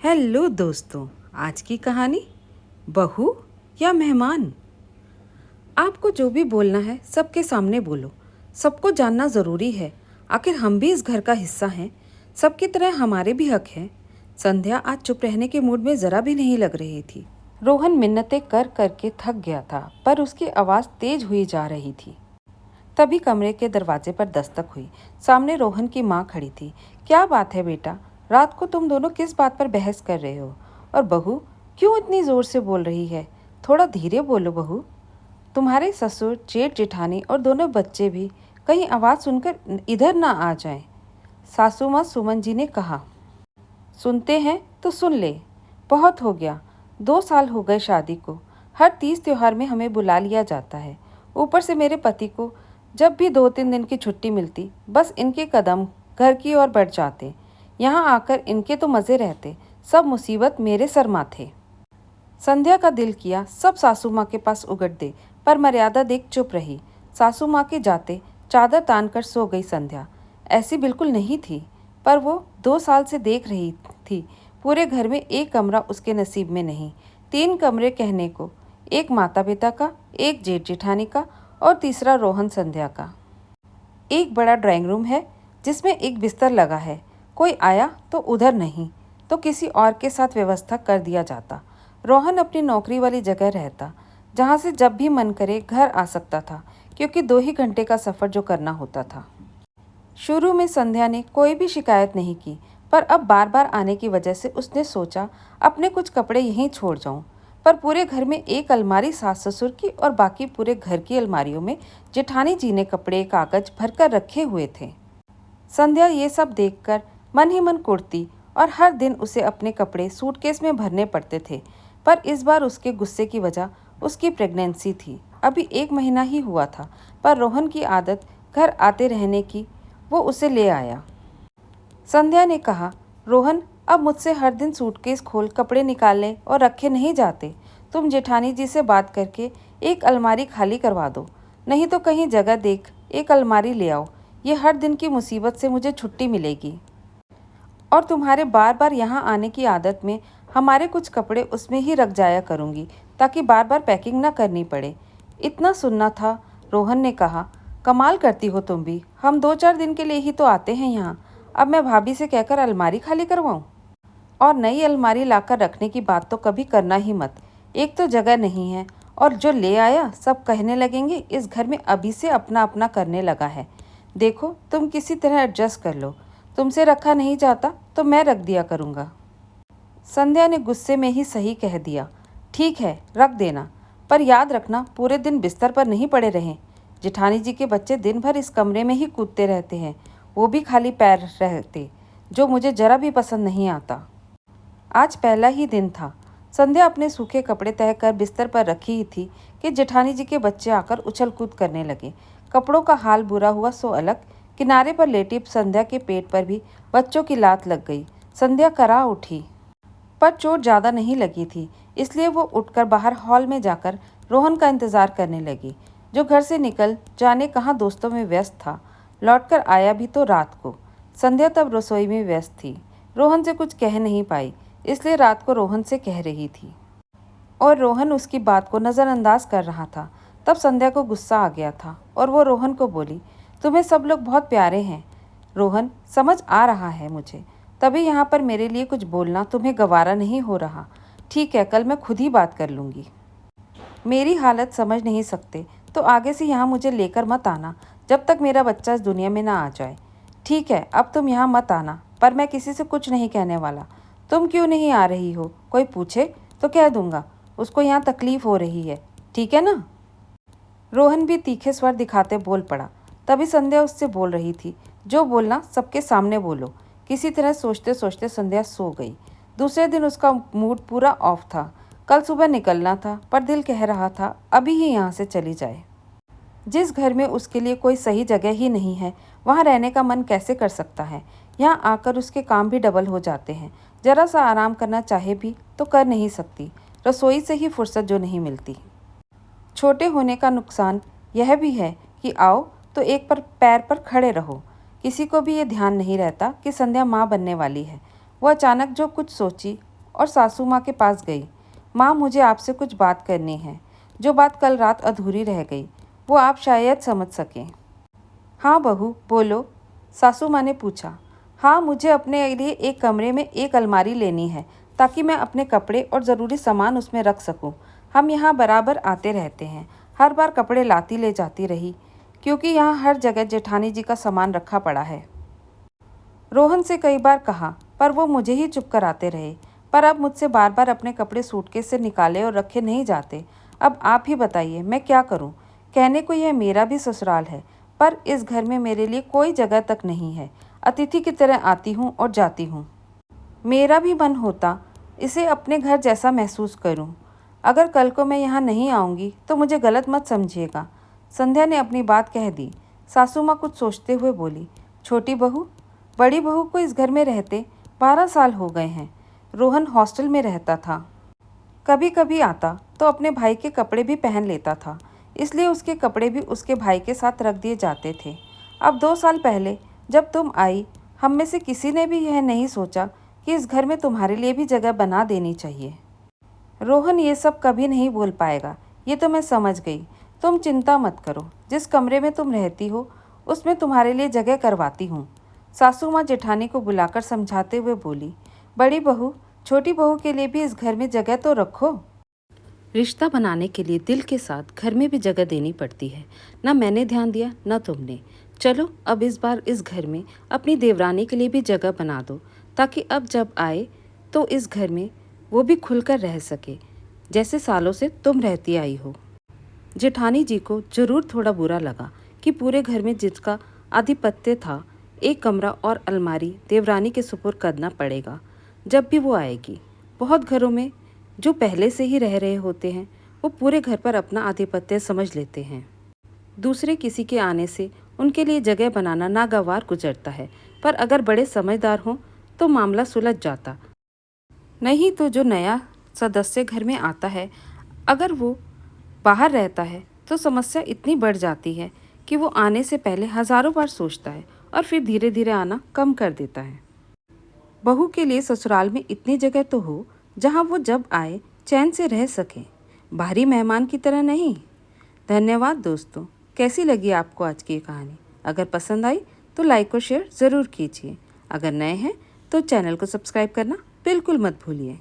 Hello दोस्तों, आज की कहानी बहू या मेहमान। आपको जो भी बोलना है सबके सामने बोलो। सबको जानना ज़रूरी है, आखिर हम भी इस घर का हिस्सा हैं। सबकी तरह हमारे भी हक हैं। संध्या आज चुप रहने के मूड में ज़रा भी नहीं लग रही थी। रोहन मिन्नतें कर करके थक गया था, पर उसकी आवाज़ तेज हुई जा रही थी। तभी कमरे के दरवाजे पर दस्तक हुई। सामने रोहन की माँ खड़ी थी। क्या बात है बेटा, रात को तुम दोनों किस बात पर बहस कर रहे हो? और बहू क्यों इतनी ज़ोर से बोल रही है? थोड़ा धीरे बोलो बहू। तुम्हारे ससुर, जेठ जेठानी और दोनों बच्चे भी कहीं आवाज़ सुनकर इधर ना आ जाएं। सासू माँ सुमन जी ने कहा। सुनते हैं तो सुन ले। बहुत हो गया, 2 साल हो गए शादी को। हर तीज त्योहार में हमें बुला लिया जाता है। ऊपर से मेरे पति को जब भी 2-3 दिन की छुट्टी मिलती, बस इनके कदम घर की ओर बढ़ जाते। यहाँ आकर इनके तो मज़े रहते, सब मुसीबत मेरे सर माथे। संध्या का दिल किया सब सासू माँ के पास उगट दे, पर मर्यादा देख चुप रही। सासू माँ के जाते चादर तान कर सो गई संध्या। ऐसी बिल्कुल नहीं थी, पर वो 2 साल से देख रही थी। पूरे घर में एक कमरा उसके नसीब में नहीं। 3 कमरे कहने को, एक माता पिता का, एक जेठ जेठानी का और तीसरा रोहन संध्या का। एक बड़ा ड्राइंग रूम है जिसमें एक बिस्तर लगा है। कोई आया तो उधर नहीं तो किसी और के साथ व्यवस्था कर दिया जाता। रोहन अपनी नौकरी वाली जगह रहता, जहाँ से जब भी मन करे घर आ सकता था, क्योंकि 2 ही घंटे का सफ़र जो करना होता था। शुरू में संध्या ने कोई भी शिकायत नहीं की, पर अब बार बार आने की वजह से उसने सोचा अपने कुछ कपड़े यहीं छोड़ जाऊं। पर पूरे घर में एक अलमारी सास ससुर की और बाकी पूरे घर की अलमारियों में जेठानी जी ने कपड़े कागज भरकर रखे हुए थे। संध्या ये सब देखकर मन ही मन कुढ़ती और हर दिन उसे अपने कपड़े सूटकेस में भरने पड़ते थे। पर इस बार उसके गुस्से की वजह उसकी प्रेगनेंसी थी। अभी 1 महीना ही हुआ था, पर रोहन की आदत घर आते रहने की, वो उसे ले आया। संध्या ने कहा, रोहन अब मुझसे हर दिन सूटकेस खोल कपड़े निकालने और रखे नहीं जाते। तुम जेठानी जी से बात करके एक अलमारी खाली करवा दो, नहीं तो कहीं जगह देख एक अलमारी ले आओ। ये हर दिन की मुसीबत से मुझे छुट्टी मिलेगी। और तुम्हारे बार बार यहाँ आने की आदत में हमारे कुछ कपड़े उसमें ही रख जाया करूँगी, ताकि बार बार पैकिंग ना करनी पड़े। इतना सुनना था। रोहन ने कहा, कमाल करती हो तुम भी। हम 2-4 दिन के लिए ही तो आते हैं यहाँ। अब मैं भाभी से कहकर अलमारी खाली करवाऊँ? और नई अलमारी लाकर रखने की बात तो कभी करना ही मत। एक तो जगह नहीं है, और जो ले आया सब कहने लगेंगे इस घर में अभी से अपना अपना करने लगा है। देखो तुम किसी तरह एडजस्ट कर लो। तुमसे रखा नहीं जाता तो मैं रख दिया करूँगा। संध्या ने गुस्से में ही सही कह दिया। ठीक है, रख देना, पर याद रखना पूरे दिन बिस्तर पर नहीं पड़े रहें। जेठानी जी के बच्चे दिन भर इस कमरे में ही कूदते रहते हैं, वो भी खाली पैर रहते, जो मुझे जरा भी पसंद नहीं आता। आज पहला ही दिन था। संध्या अपने सूखे कपड़े तह कर बिस्तर पर रखी ही थी कि जेठानी जी के बच्चे आकर उछल कूद करने लगे। कपड़ों का हाल बुरा हुआ सो अलग, किनारे पर लेटी संध्या के पेट पर भी बच्चों की लात लग गई। संध्या करा उठी, पर चोट ज़्यादा नहीं लगी थी, इसलिए वो उठकर बाहर हॉल में जाकर रोहन का इंतज़ार करने लगी, जो घर से निकल जाने कहाँ दोस्तों में व्यस्त था। लौटकर आया भी तो रात को। संध्या तब रसोई में व्यस्त थी। रोहन से कुछ कह नहीं पाई, इसलिए रात को रोहन से कह रही थी, और रोहन उसकी बात को नज़रअंदाज कर रहा था। तब संध्या को गुस्सा आ गया था और वो रोहन को बोली, तुम्हें सब लोग बहुत प्यारे हैं रोहन, समझ आ रहा है मुझे, तभी यहाँ पर मेरे लिए कुछ बोलना तुम्हें गवारा नहीं हो रहा। ठीक है, कल मैं खुद ही बात कर लूँगी। मेरी हालत समझ नहीं सकते तो आगे से यहाँ मुझे लेकर मत आना, जब तक मेरा बच्चा इस दुनिया में ना आ जाए। ठीक है, अब तुम यहाँ मत आना, पर मैं किसी से कुछ नहीं कहने वाला। तुम क्यों नहीं आ रही हो, कोई पूछे तो कह दूंगा उसको यहाँ तकलीफ हो रही है, ठीक है ना? रोहन भी तीखे स्वर दिखाते बोल पड़ा। तभी संध्या उससे बोल रही थी, जो बोलना सबके सामने बोलो। किसी तरह सोचते सोचते संध्या सो गई। दूसरे दिन उसका मूड पूरा ऑफ था। कल सुबह निकलना था, पर दिल कह रहा था अभी ही यहाँ से चली जाए। जिस घर में उसके लिए कोई सही जगह ही नहीं है, वहाँ रहने का मन कैसे कर सकता है? यहाँ आकर उसके काम भी डबल हो जाते हैं। जरा सा आराम करना चाहे भी तो कर नहीं सकती, रसोई से ही फुर्सत जो नहीं मिलती। छोटे होने का नुकसान यह भी है कि आओ तो एक पर पैर पर खड़े रहो। किसी को भी ये ध्यान नहीं रहता कि संध्या माँ बनने वाली है। वो अचानक जो कुछ सोची और सासू माँ के पास गई। माँ, मुझे आपसे कुछ बात करनी है, जो बात कल रात अधूरी रह गई, वो आप शायद समझ सकें। हाँ बहू, बोलो, सासू माँ ने पूछा। हाँ, मुझे अपने लिए एक कमरे में एक अलमारी लेनी है, ताकि मैं अपने कपड़े और ज़रूरी सामान उसमें रख सकूं। हम यहाँ बराबर आते रहते हैं, हर बार कपड़े लाती ले जाती रही, क्योंकि यहाँ हर जगह जेठानी जी का सामान रखा पड़ा है। रोहन से कई बार कहा, पर वो मुझे ही चुप कराते रहे। पर अब मुझसे बार बार अपने कपड़े सूटकेस से निकाले और रखे नहीं जाते। अब आप ही बताइए, मैं क्या करूं? कहने को यह मेरा भी ससुराल है, पर इस घर में मेरे लिए कोई जगह तक नहीं है। अतिथि की तरह आती हूँ और जाती हूँ। मेरा भी मन होता इसे अपने घर जैसा महसूस करूं। अगर कल को मैं यहाँ नहीं आऊँगी तो मुझे गलत मत समझिएगा। संध्या ने अपनी बात कह दी। सासू माँ कुछ सोचते हुए बोली, छोटी बहू, बड़ी बहू को इस घर में रहते 12 साल हो गए हैं। रोहन हॉस्टल में रहता था। कभी कभी आता तो अपने भाई के कपड़े भी पहन लेता था, इसलिए उसके कपड़े भी उसके भाई के साथ रख दिए जाते थे। अब 2 साल पहले जब तुम आई, हम में से किसी ने भी यह नहीं सोचा कि इस घर में तुम्हारे लिए भी जगह बना देनी चाहिए। रोहन ये सब कभी नहीं बोल पाएगा, ये तो मैं समझ गई। तुम चिंता मत करो, जिस कमरे में तुम रहती हो उसमें तुम्हारे लिए जगह करवाती हूँ। सासू माँ जेठानी को बुलाकर समझाते हुए बोली, बड़ी बहू, छोटी बहू के लिए भी इस घर में जगह तो रखो। रिश्ता बनाने के लिए दिल के साथ घर में भी जगह देनी पड़ती है। ना मैंने ध्यान दिया, ना तुमने। चलो अब इस बार इस घर में अपनी देवरानी के लिए भी जगह बना दो, ताकि अब जब आए तो इस घर में वो भी खुलकर रह सके, जैसे सालों से तुम रहती आई हो। जेठानी जी को जरूर थोड़ा बुरा लगा कि पूरे घर में जिसका आधिपत्य था, एक कमरा और अलमारी देवरानी के सुपुर्द करना पड़ेगा जब भी वो आएगी। बहुत घरों में जो पहले से ही रह रहे होते हैं, वो पूरे घर पर अपना आधिपत्य समझ लेते हैं। दूसरे किसी के आने से उनके लिए जगह बनाना नागवार गुजरता है, पर अगर बड़े समझदार हों तो मामला सुलझ जाता। नहीं तो जो नया सदस्य घर में आता है, अगर वो बाहर रहता है तो समस्या इतनी बढ़ जाती है कि वो आने से पहले हजारों बार सोचता है और फिर धीरे धीरे आना कम कर देता है। बहू के लिए ससुराल में इतनी जगह तो हो जहाँ वो जब आए चैन से रह सके, बाहरी मेहमान की तरह नहीं। धन्यवाद दोस्तों। कैसी लगी आपको आज की ये कहानी? अगर पसंद आई तो लाइक और शेयर ज़रूर कीजिए। अगर नए हैं तो चैनल को सब्सक्राइब करना बिल्कुल मत भूलिए।